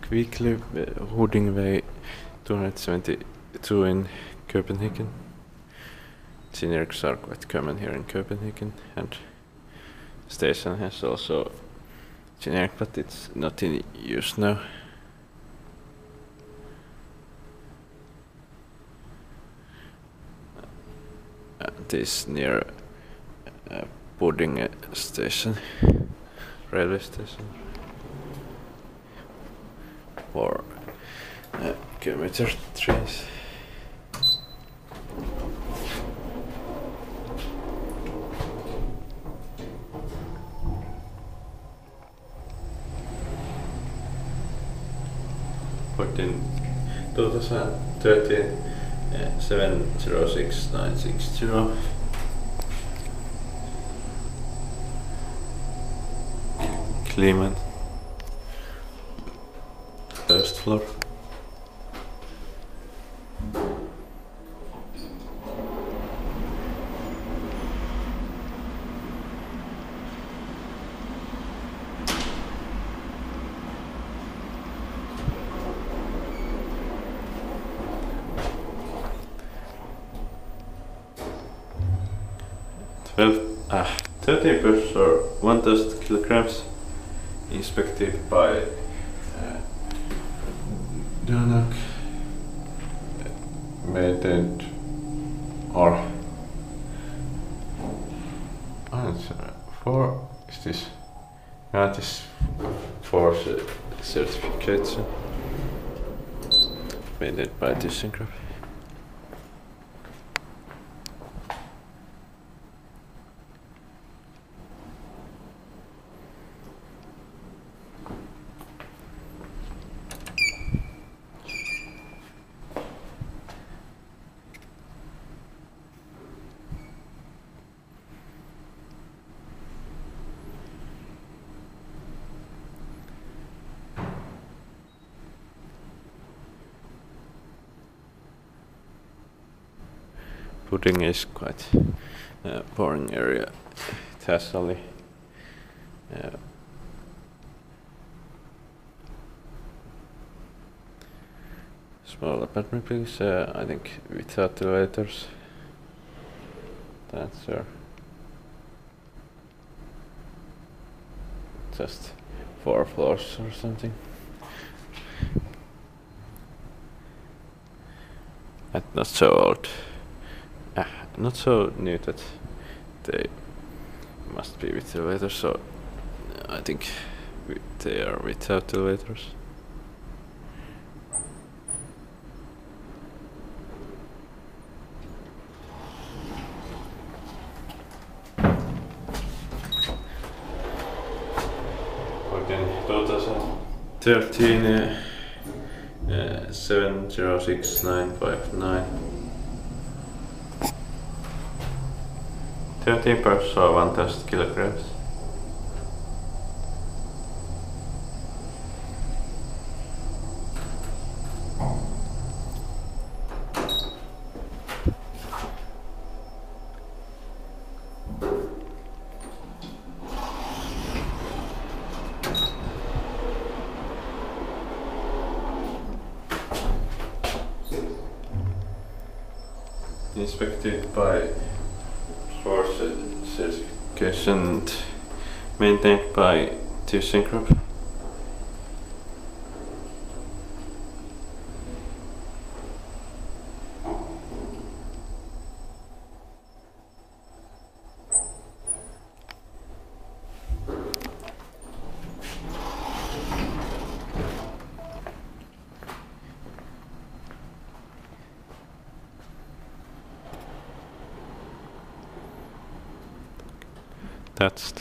weekly Buddingevej 272 in Copenhagen. Generics are quite common here in Copenhagen, and the station has also generic, but it's not in use now. This near Buddingevej station, railway station, for commuter trains. Put in 2013 706960. Kleemann, first floor. Well, 13 buses or 1000 kilograms, inspected by maintained or answer for is this? Yeah, this for certificates maintained by this group. Buddingevej is quite a boring area. It has only small apartment buildings, I think without elevators. That's just 4 floors or something. And not so old. Not so new that they must be with elevators, so I think they are without elevators. Okay, 2013 706959. 13 buses or 1000 kilograms. Inspected by source certification and maintained by ThyssenKrupp. That's